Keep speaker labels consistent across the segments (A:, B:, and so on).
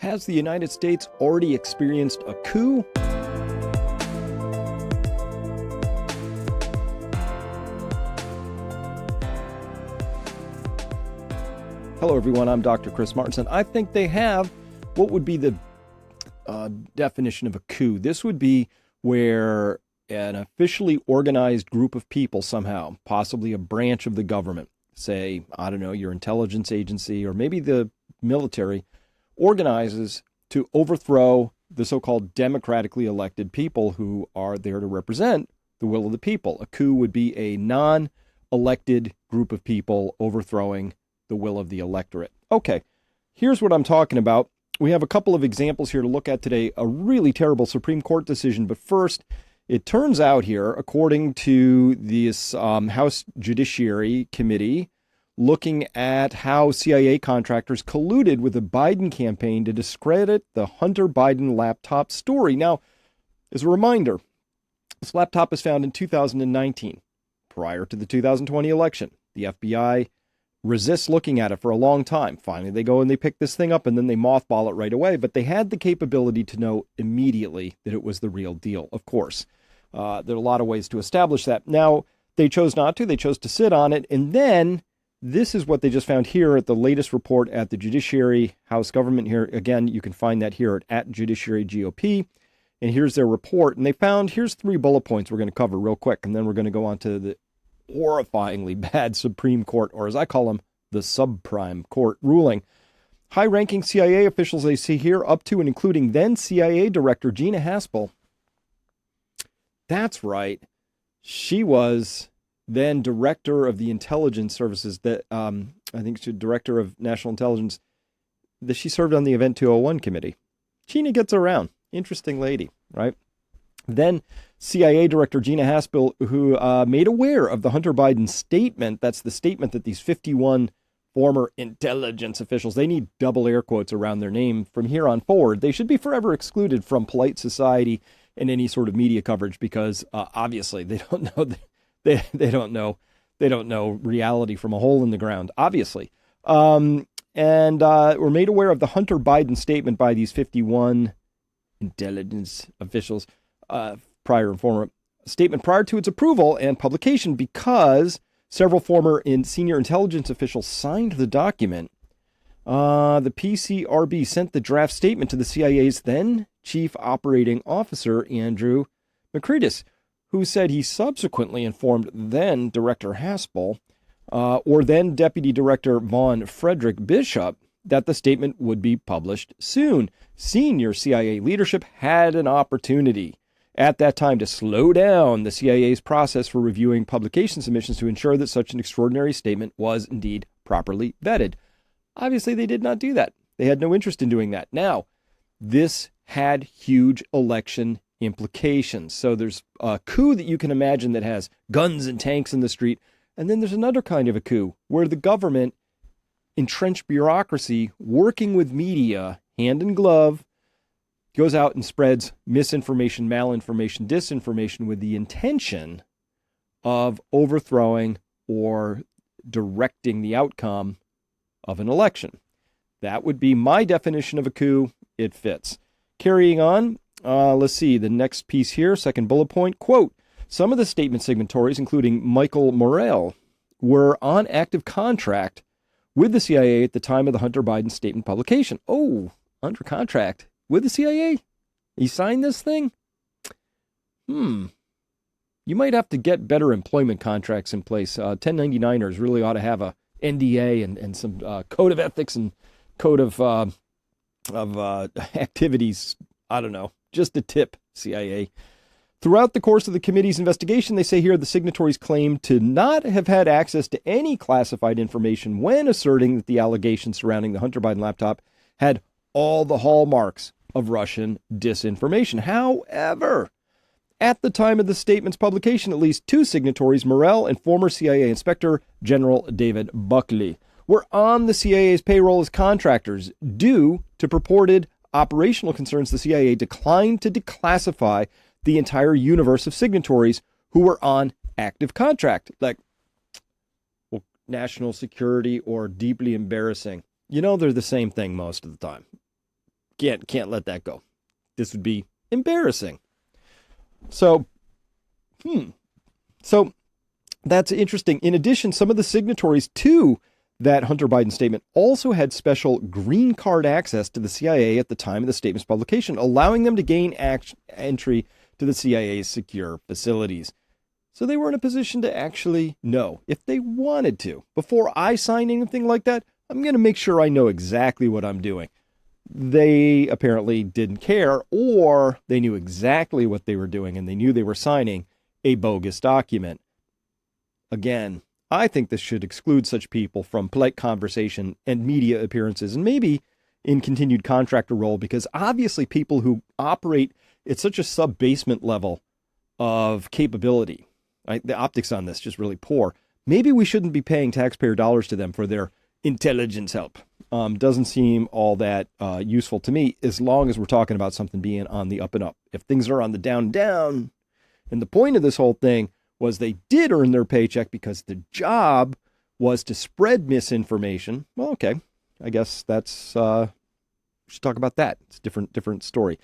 A: Has the United States already experienced a coup? Hello, everyone. I'm Dr. Chris Martenson. I think they have. What would be the definition of a coup? This would be where an officially organized group of people somehow, possibly a branch of the government, say, I don't know, your intelligence agency or maybe the military, organizes to overthrow the so-called democratically elected people who are there to represent the will of the people. A coup would be a non-elected group of people overthrowing the will of the electorate. Okay, here's what I'm talking about. We have a couple of examples here to look at today. A really terrible Supreme Court decision, but first, it turns out here, according to this House Judiciary Committee, looking at how CIA contractors colluded with the Biden campaign to discredit the Hunter Biden laptop story. Now, as a reminder, this laptop was found in 2019, prior to the 2020 election. The FBI resists looking at it for a long time. Finally, they go and they pick this thing up and then they mothball it right away. But they had the capability to know immediately that it was the real deal, of course. There are a lot of ways to establish that. Now, they chose not to. They chose to sit on it. And then this is what they just found here at the latest report at the Judiciary House Government here. Again, you can find that here at Judiciary GOP. And here's their report. And they found, here's 3 bullet points we're going to cover real quick. And then we're going to go on to the horrifyingly bad Supreme Court, or as I call them, the subprime court ruling. High-ranking CIA officials they see here, up to and including then CIA Director Gina Haspel. That's right. She was then director of the intelligence services that I think she's director of national intelligence, that she served on the Event 201 committee. Gina gets around. Interesting lady, right? Then CIA Director Gina Haspel, who made aware of the Hunter Biden statement. That's the statement that these 51 former intelligence officials, they need double air quotes around their name from here on forward. They should be forever excluded from polite society and any sort of media coverage because obviously they don't know they don't know reality from a hole in the ground, obviously. And were made aware of the Hunter Biden statement by these 51 intelligence officials, prior and former statement prior to its approval and publication because several former senior intelligence officials signed the document. The PCRB sent the draft statement to the CIA's then Chief Operating Officer, Andrew McCreadis, who said he subsequently informed then Director Haspel, or then Deputy Director Von Frederick Bishop, that the statement would be published soon. Senior CIA leadership had an opportunity at that time to slow down the CIA's process for reviewing publication submissions to ensure that such an extraordinary statement was indeed properly vetted. Obviously, they did not do that. They had no interest in doing that. Now, this had huge election implications. So there's a coup that you can imagine that has guns and tanks in the street. And then there's another kind of a coup where the government, entrenched bureaucracy, working with media, hand in glove, goes out and spreads misinformation, malinformation, disinformation with the intention of overthrowing or directing the outcome of an election. That would be my definition of a coup. It fits. Carrying on, let's see, the next piece here, second bullet point, quote, some of the statement signatories, including Michael Morrell, were on active contract with the CIA at the time of the Hunter Biden statement publication. Oh, under contract with the CIA? He signed this thing? You might have to get better employment contracts in place. 1099ers really ought to have a NDA and some code of ethics and code of activities. I don't know. Just a tip, CIA. Throughout the course of the committee's investigation, they say here the signatories claim to not have had access to any classified information when asserting that the allegations surrounding the Hunter Biden laptop had all the hallmarks of Russian disinformation. However, at the time of the statement's publication, at least 2 signatories, Morrell and former CIA Inspector General David Buckley, were on the CIA's payroll as contractors due to purported operational concerns. The CIA declined to declassify the entire universe of signatories who were on active contract, like, well, national security or deeply embarrassing. You know, they're the same thing most of the time. can't let that go. This would be embarrassing. So, So that's interesting. In addition, some of the signatories to that Hunter Biden statement also had special green card access to the CIA at the time of the statement's publication, allowing them to gain entry to the CIA's secure facilities. So they were in a position to actually know if they wanted to. Before I sign anything like that, I'm going to make sure I know exactly what I'm doing. They apparently didn't care, or they knew exactly what they were doing and they knew they were signing a bogus document. Again, I think this should exclude such people from polite conversation and media appearances, and maybe in continued contractor role, because obviously people who operate at such a sub-basement level of capability, right, the optics on this just really poor. Maybe we shouldn't be paying taxpayer dollars to them for their intelligence help. Doesn't seem all that useful to me, as long as we're talking about something being on the up and up. If things are on the down, and the point of this whole thing was they did earn their paycheck because the job was to spread misinformation. Well, okay, I guess that's, we should talk about that. It's a different story.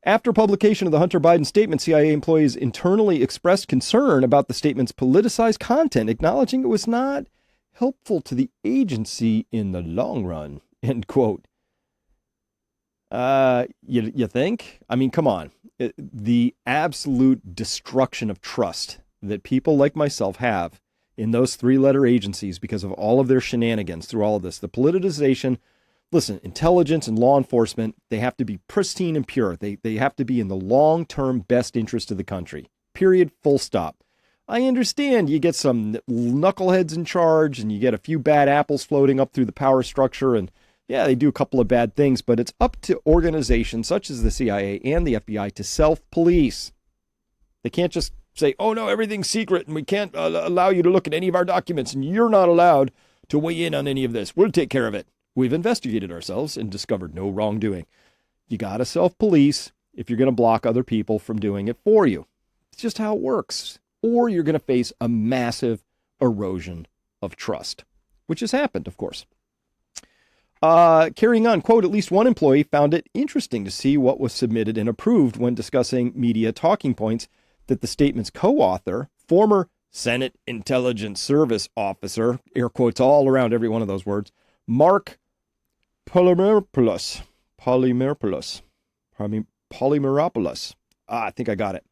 A: After publication of the Hunter Biden statement, CIA employees internally expressed concern about the statement's politicized content, acknowledging it was not helpful to the agency in the long run, end quote. You think? I mean, come on. The absolute destruction of trust that people like myself have in those three-letter agencies because of all of their shenanigans through all of this, the politicization. Listen, intelligence and law enforcement, they have to be pristine and pure. They have to be in the long-term best interest of the country. Period. Full stop. I understand you get some knuckleheads in charge and you get a few bad apples floating up through the power structure, and yeah, they do a couple of bad things, but it's up to organizations such as the CIA and the FBI to self-police. They can't just say, oh no, everything's secret and we can't allow you to look at any of our documents and you're not allowed to weigh in on any of this. We'll take care of it. We've investigated ourselves and discovered no wrongdoing. You got to self-police if you're going to block other people from doing it for you. It's just how it works. Or you're going to face a massive erosion of trust, which has happened, of course. Carrying on, quote, at least one employee found it interesting to see what was submitted and approved when discussing media talking points that the statement's co-author, former Senate Intelligence Service officer, air quotes all around every one of those words, Mark Polymeropoulos. I think I got it.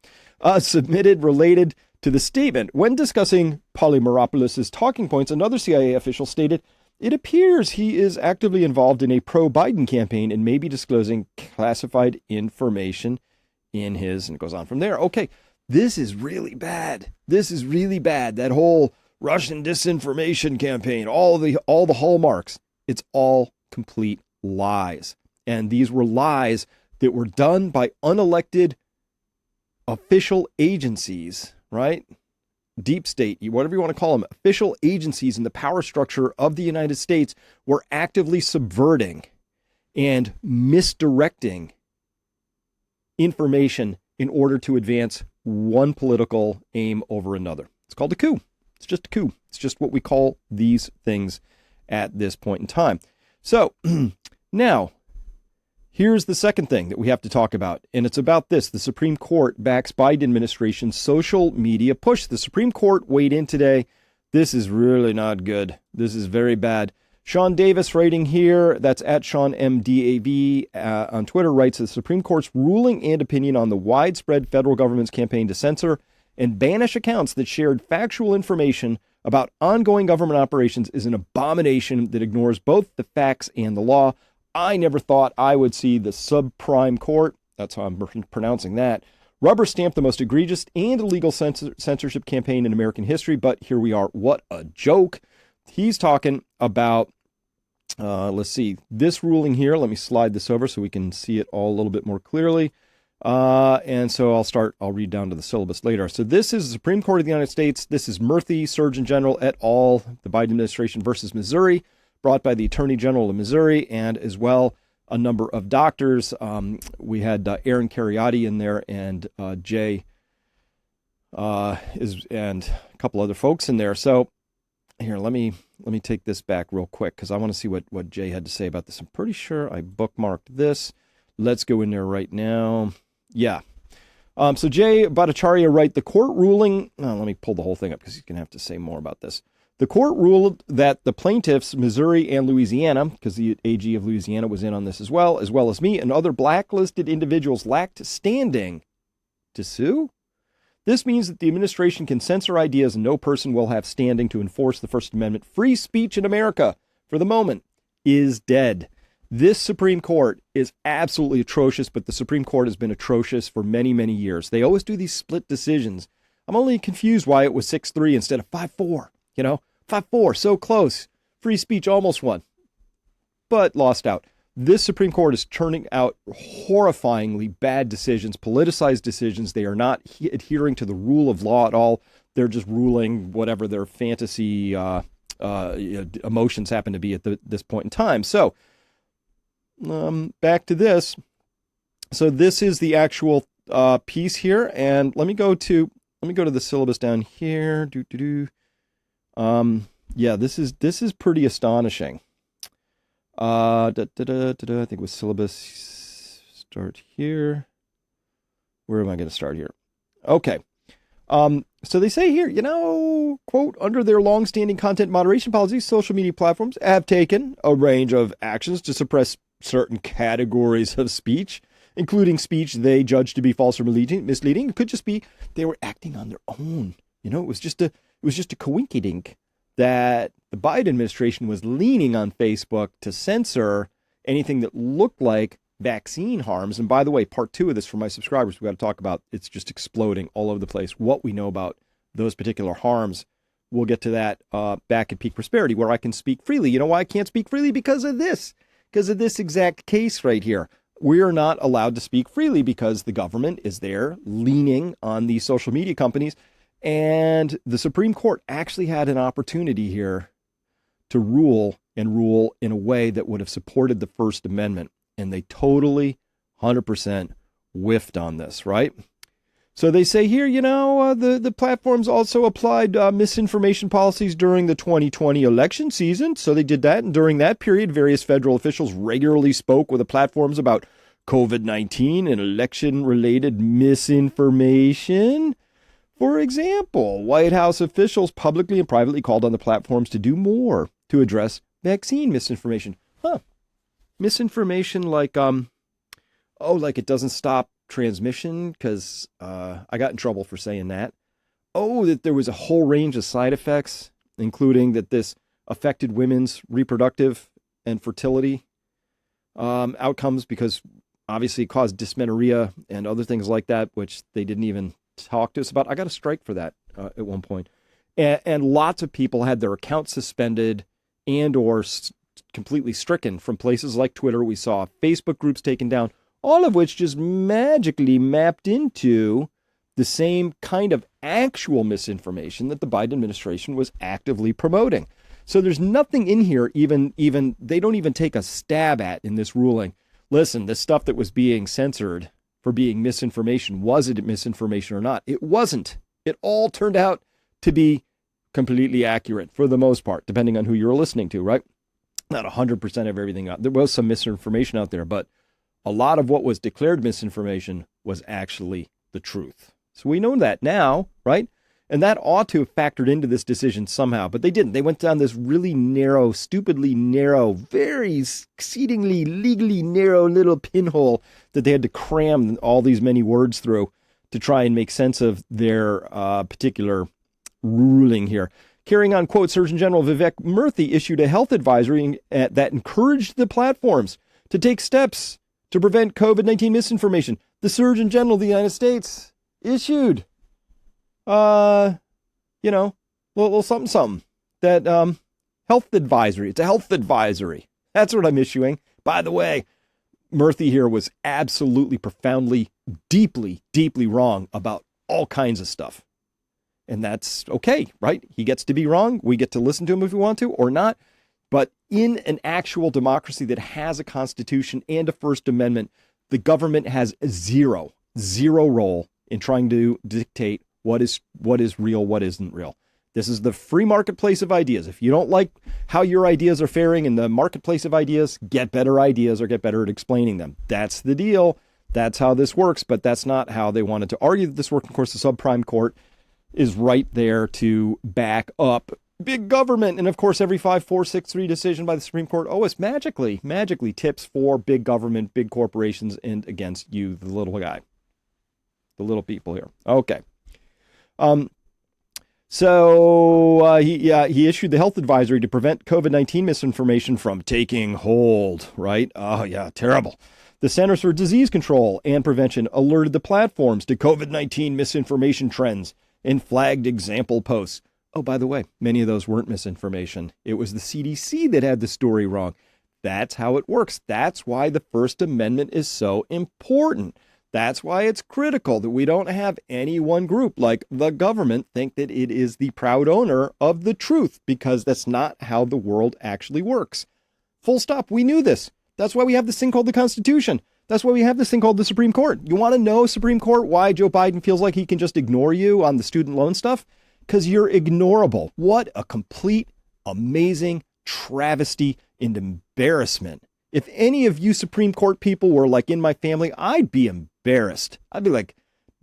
A: Submitted related to the statement. When discussing Polymeropoulos' talking points, another CIA official stated, it appears he is actively involved in a pro-Biden campaign and may be disclosing classified information in his, and it goes on from there. Okay, this is really bad. This is really bad. That whole Russian disinformation campaign, all the hallmarks, it's all complete lies. And these were lies that were done by unelected official agencies, right? Deep state, whatever you want to call them, official agencies in the power structure of the United States were actively subverting and misdirecting information in order to advance one political aim over another. It's called a coup. It's just a coup. It's just what we call these things at this point in time. So now, here's the second thing that we have to talk about, and it's about this. The Supreme Court backs Biden administration's social media push. The Supreme Court weighed in today. This is really not good. This is very bad. Sean Davis writing here, that's at Sean MDAV on Twitter, writes the Supreme Court's ruling and opinion on the widespread federal government's campaign to censor and banish accounts that shared factual information about ongoing government operations is an abomination that ignores both the facts and the law. I never thought I would see the subprime court, that's how I'm pronouncing that, rubber stamp the most egregious and illegal censorship campaign in American history, but here we are. What a joke. He's talking about, let's see, this ruling here. Let me slide this over so we can see it all a little bit more clearly. And so I'll read down to the syllabus later. So this is the Supreme Court of the United States. This is Murthy, Surgeon General et al., the Biden administration versus Missouri, brought by the Attorney General of Missouri, and as well a number of doctors. We had Aaron Cariotti in there, and Jay and a couple other folks in there. So here, let me take this back real quick because I want to see what Jay had to say about this. I'm pretty sure I bookmarked this. let's go in there right now. Yeah. So Jay Bhattacharya write the court ruling. Let me pull the whole thing up because he's going to have to say more about this. The court ruled that the plaintiffs, Missouri and Louisiana, because the AG of Louisiana was in on this as well as me, and other blacklisted individuals lacked standing to sue. This means that the administration can censor ideas and no person will have standing to enforce the First Amendment. Free speech in America, for the moment, is dead. This Supreme Court is absolutely atrocious, but the Supreme Court has been atrocious for many, many years. They always do these split decisions. I'm only confused why it was 6-3 instead of 5-4. 5-4, so close. Free speech almost won, but lost out. This Supreme Court is turning out horrifyingly bad decisions, politicized decisions. They are not adhering to the rule of law at all. They're just ruling whatever their fantasy emotions happen to be at this point in time. So, back to this. So this is the actual piece here, and let me go to the syllabus down here. Yeah, this is pretty astonishing. I think it was syllabus. Start here. Where am I going to start here? Okay. So they say here, quote, under their longstanding content moderation policies, social media platforms have taken a range of actions to suppress certain categories of speech, including speech they judge to be false or misleading. It could just be they were acting on their own. It was just a coinkydink that the Biden administration was leaning on Facebook to censor anything that looked like vaccine harms. And by the way, part 2 of this for my subscribers, we've got to talk about, it's just exploding all over the place, what we know about those particular harms. We'll get to that back at Peak Prosperity, where I can speak freely. You know why I can't speak freely? Because of this exact case right here. We are not allowed to speak freely because the government is there leaning on these social media companies. And the Supreme Court actually had an opportunity here to rule in a way that would have supported the First Amendment. And they totally, 100% whiffed on this, right? So they say here, the platforms also applied misinformation policies during the 2020 election season. So they did that. And during that period, various federal officials regularly spoke with the platforms about COVID-19 and election-related misinformation. For example, White House officials publicly and privately called on the platforms to do more to address vaccine misinformation. Misinformation like it doesn't stop transmission, because I got in trouble for saying that. That there was a whole range of side effects, including that this affected women's reproductive and fertility outcomes, because obviously it caused dysmenorrhea and other things like that, which they didn't even talk to us about. I got a strike for that at one point. And lots of people had their accounts suspended and or completely stricken from places like Twitter. We saw Facebook groups taken down, all of which just magically mapped into the same kind of actual misinformation that the Biden administration was actively promoting. So there's nothing in here, even they don't even take a stab at in this ruling. Listen, this stuff that was being censored for being misinformation, was it misinformation or not? It wasn't. It all turned out to be completely accurate for the most part, depending on who you're listening to, right? Not 100% of everything out. There was some misinformation out there, but a lot of what was declared misinformation was actually the truth. So we know that now, right? And that ought to have factored into this decision somehow, but they didn't. They went down this really narrow, stupidly narrow, very exceedingly legally narrow little pinhole that they had to cram all these many words through to try and make sense of their particular ruling here. Carrying on, quote, Surgeon General Vivek Murthy issued a health advisory that encouraged the platforms to take steps to prevent COVID-19 misinformation. The Surgeon General of the United States issued little something. That health advisory. It's a health advisory. That's what I'm issuing. By the way, Murthy here was absolutely, profoundly, deeply, deeply wrong about all kinds of stuff. And that's okay, right? He gets to be wrong. We get to listen to him if we want to or not. But in an actual democracy that has a constitution and a First Amendment, the government has zero role in trying to dictate what is real, what isn't real. This is the free marketplace of ideas. If you don't like how your ideas are faring in the marketplace of ideas, get better ideas or get better at explaining them. That's the deal. That's how this works, but that's not how they wanted to argue that this worked. Of course, the subprime court is right there to back up big government. And of course, every 5-4-6-3 decision by the Supreme Court always magically tips for big government, big corporations, and against you, the little guy, the little people here. Okay. So he issued the health advisory to prevent COVID-19 misinformation from taking hold, right? Oh, yeah, terrible. The Centers for Disease Control and Prevention alerted the platforms to COVID-19 misinformation trends and flagged example posts. Oh, by the way, many of those weren't misinformation. It was the CDC that had the story wrong. That's how it works. That's why the First Amendment is so important. That's why it's critical that we don't have any one group like the government think that it is the proud owner of the truth, because that's not how the world actually works. Full stop. We knew this. That's why we have this thing called the Constitution. That's why we have this thing called the Supreme Court. You want to know, Supreme Court, why Joe Biden feels like he can just ignore you on the student loan stuff? Because you're ignorable. What a complete, amazing travesty and embarrassment. If any of you Supreme Court people were like in my family, I'd be embarrassed. I'd be like,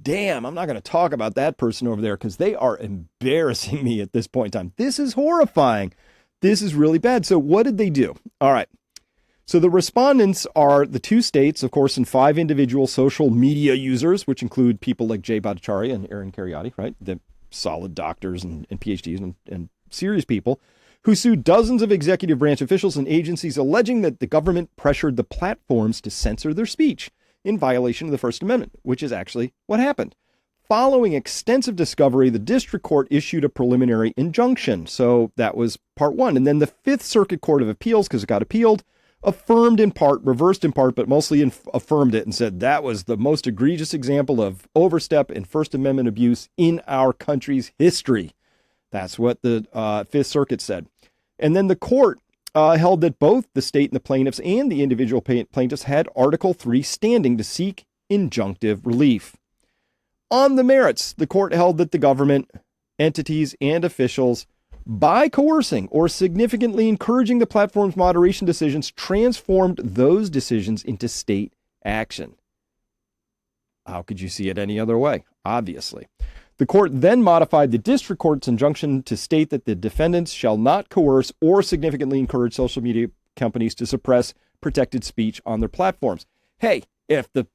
A: damn, I'm not going to talk about that person over there because they are embarrassing me at this point in time. This is horrifying. This is really bad. So what did they do? All right. So the respondents are the 2 states, of course, and 5 individual social media users, which include people like Jay Bhattacharya and Aaron Kheriaty, right? The solid doctors and PhDs and serious people who sued dozens of executive branch officials and agencies alleging that the government pressured the platforms to censor their speech in violation of the First Amendment, which is actually what happened. Following extensive discovery, the district court issued a preliminary injunction. So that was part 1. And then the Fifth Circuit Court of Appeals, because it got appealed, affirmed in part, reversed in part, but mostly affirmed it and said that was the most egregious example of overstep and First Amendment abuse in our country's history. That's what the Fifth Circuit said. And then the court held that both the state and the plaintiffs and the individual plaintiffs had Article 3 standing to seek injunctive relief. On the merits, the court held that the government, entities, and officials, by coercing or significantly encouraging the platform's moderation decisions, transformed those decisions into state action. How could you see it any other way? Obviously. The court then modified the district court's injunction to state that the defendants shall not coerce or significantly encourage social media companies to suppress protected speech on their platforms. Hey, if the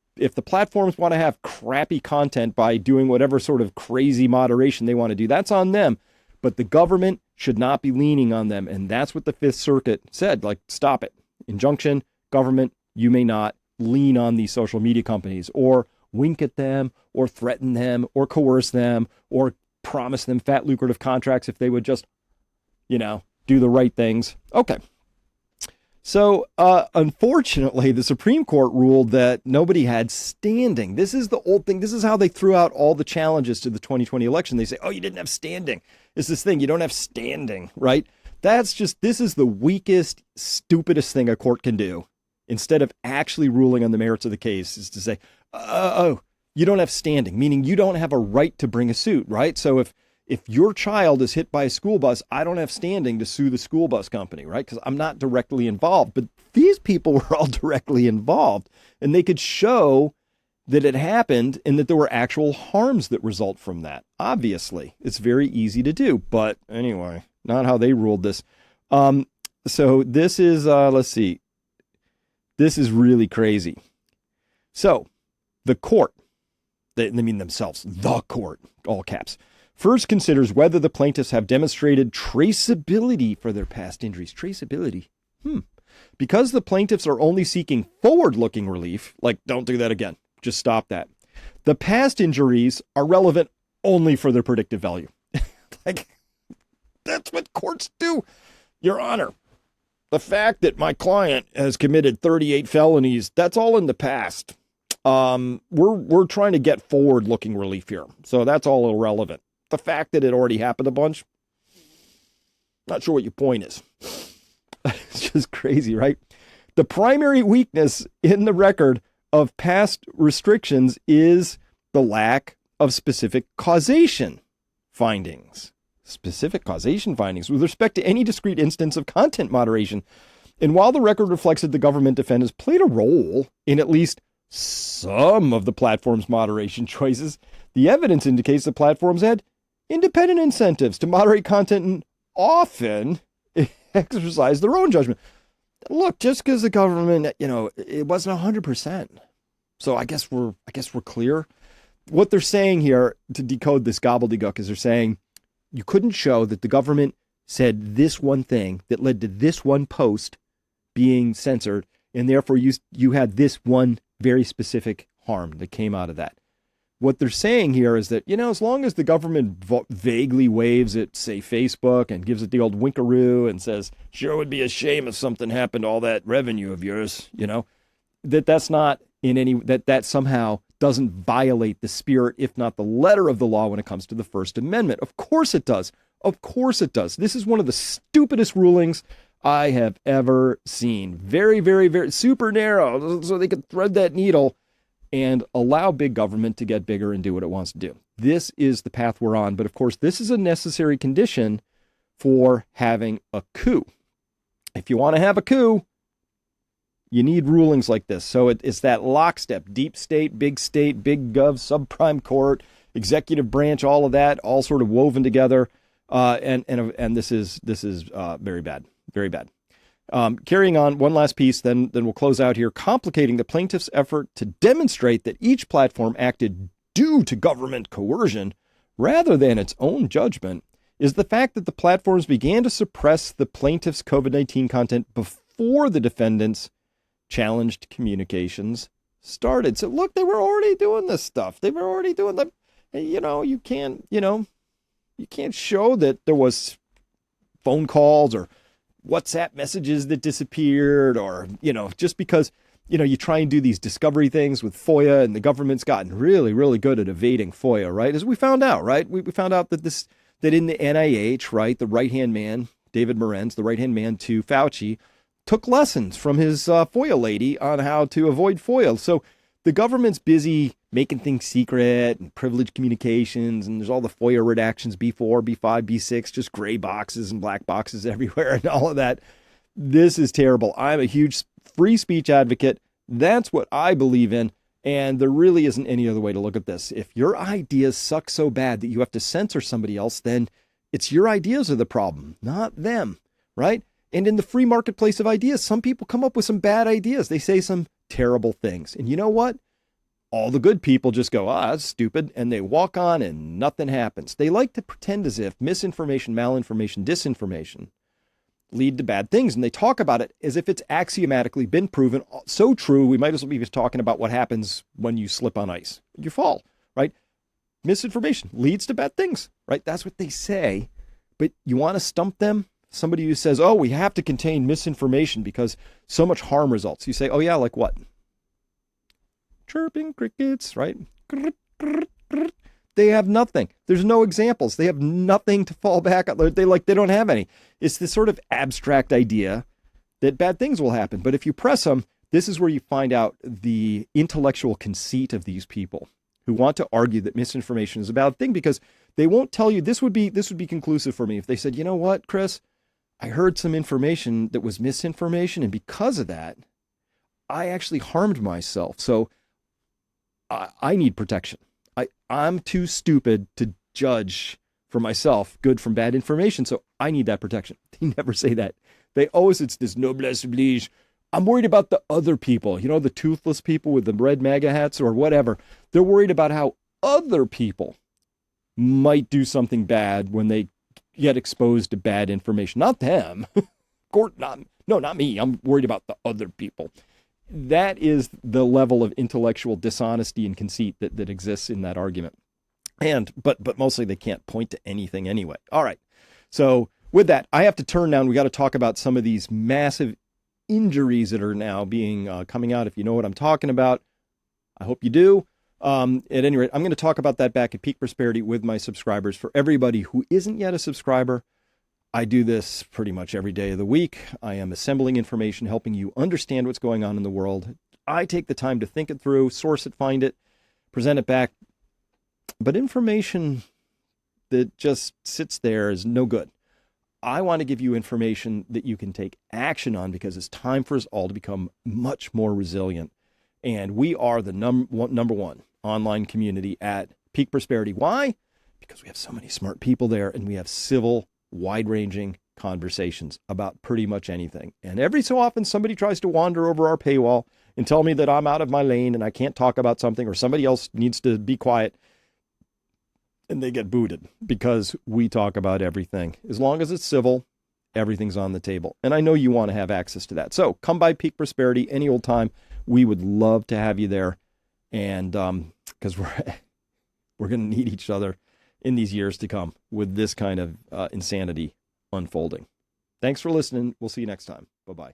A: platforms want to have crappy content by doing whatever sort of crazy moderation they want to do, that's on them. But the government should not be leaning on them. And that's what the Fifth Circuit said. Like, stop it. Injunction, government, you may not lean on these social media companies or wink at them or threaten them or coerce them or promise them fat lucrative contracts if they would just, do the right things. Okay. So, unfortunately, the Supreme Court ruled that nobody had standing. This is the old thing. This is how they threw out all the challenges to the 2020 election. They say, oh, you didn't have standing. It's this thing. You don't have standing, right? This is the weakest, stupidest thing a court can do. Instead of actually ruling on the merits of the case, is to say, you don't have standing, meaning you don't have a right to bring a suit, right? So if your child is hit by a school bus, I don't have standing to sue the school bus company, right? Because I'm not directly involved. But these people were all directly involved, and they could show that it happened and that there were actual harms that result from that. Obviously, it's very easy to do. But anyway, not how they ruled this. So this is, let's see. This is really crazy. So the court, they mean themselves, the court, all caps, first considers whether the plaintiffs have demonstrated traceability for their past injuries. Traceability. Because the plaintiffs are only seeking forward-looking relief, like, don't do that again. Just stop that. The past injuries are relevant only for their predictive value. Like, that's what courts do, Your Honor. The fact that my client has committed 38 felonies, that's all in the past. We're trying to get forward-looking relief here. So that's all irrelevant. The fact that it already happened a bunch, not sure what your point is. It's just crazy, right? The primary weakness in the record of past restrictions is the lack of specific causation findings. specific causation findings with respect to any discrete instance of content moderation. And while the record reflects that the government defenders played a role in at least some of the platform's moderation choices, the evidence indicates the platforms had independent incentives to moderate content and often exercise their own judgment. Look, just because the government, it wasn't 100%. So I guess we're clear. What they're saying here to decode this gobbledygook is they're saying you couldn't show that the government said this one thing that led to this one post being censored, and therefore you had this one very specific harm that came out of that. What they're saying here is that, as long as the government vaguely waves at, say, Facebook and gives it the old winkaroo and says, sure would be a shame if something happened to all that revenue of yours, that's not in any, that somehow doesn't violate the spirit, if not the letter of the law when it comes to the First Amendment. Of course it does. Of course it does. This is one of the stupidest rulings I have ever seen. Very, very, very super narrow, so they could thread that needle and allow big government to get bigger and do what it wants to do. This is the path we're on. But of course, this is a necessary condition for having a coup. If you want to have a coup, you need rulings like this. So it's that lockstep, deep state, big gov, subprime court, executive branch, all of that, all sort of woven together. And this is very bad, very bad. Carrying on, one last piece, then we'll close out here. Complicating the plaintiff's effort to demonstrate that each platform acted due to government coercion rather than its own judgment is the fact that the platforms began to suppress the plaintiff's COVID-19 content before the defendants' challenged communications started. So look, they were already doing this stuff. They were already doing the, you can't show that there was phone calls or WhatsApp messages that disappeared, or, just because, you try and do these discovery things with FOIA, and the government's gotten really, really good at evading FOIA, right? As we found out, right? We found out that that in the NIH, right, the right-hand man, David Morenz, the right-hand man to Fauci, took lessons from his FOIA lady on how to avoid FOIA. So the government's busy making things secret and privileged communications, and there's all the FOIA redactions, B4, B5, B6, just gray boxes and black boxes everywhere and all of that. This is terrible. I'm a huge free speech advocate. That's what I believe in, and there really isn't any other way to look at this. If your ideas suck so bad that you have to censor somebody else, then it's your ideas are the problem, not them, right? And in the free marketplace of ideas, some people come up with some bad ideas. They say some terrible things. And you know what? All the good people just go, that's stupid, and they walk on and nothing happens. They like to pretend as if misinformation, malinformation, disinformation lead to bad things, and they talk about it as if it's axiomatically been proven so true, we might as well be talking about what happens when you slip on ice. You fall, right? Misinformation leads to bad things, right? That's what they say. But you want to stump them? Somebody who says, oh, we have to contain misinformation because so much harm results. You say, oh yeah, like what? Chirping crickets, right? They have nothing. There's no examples. They have nothing to fall back on. They don't have any. It's this sort of abstract idea that bad things will happen. But if you press them, this is where you find out the intellectual conceit of these people who want to argue that misinformation is a bad thing, because they won't tell you. This would be conclusive for me if they said, you know what, Chris, I heard some information that was misinformation, and because of that, I actually harmed myself. So I need protection. I'm too stupid to judge for myself good from bad information, so I need that protection. They never say that. They always, it's this noblesse oblige. I'm worried about the other people, the toothless people with the red MAGA hats or whatever. They're worried about how other people might do something bad when they get exposed to bad information. Not them. Not me. I'm worried about the other people. That is the level of intellectual dishonesty and conceit that exists in that argument. But mostly they can't point to anything anyway. All right. So with that, I have to turn now, and we got to talk about some of these massive injuries that are now being coming out. If you know what I'm talking about, I hope you do. At any rate, I'm going to talk about that back at Peak Prosperity with my subscribers. For everybody who isn't yet a subscriber, I do this pretty much every day of the week. I am assembling information, helping you understand what's going on in the world. I take the time to think it through, source it, find it, present it back. But information that just sits there is no good. I want to give you information that you can take action on because it's time for us all to become much more resilient. And we are the number one online community at Peak Prosperity. Why? Because we have so many smart people there and we have civil, wide-ranging conversations about pretty much anything. And every so often somebody tries to wander over our paywall and tell me that I'm out of my lane and I can't talk about something or somebody else needs to be quiet. And they get booted because we talk about everything. As long as it's civil, everything's on the table. And I know you want to have access to that. So come by Peak Prosperity any old time. We would love to have you there. And because we're going to need each other in these years to come with this kind of insanity unfolding. Thanks for listening. We'll see you next time. Bye-bye.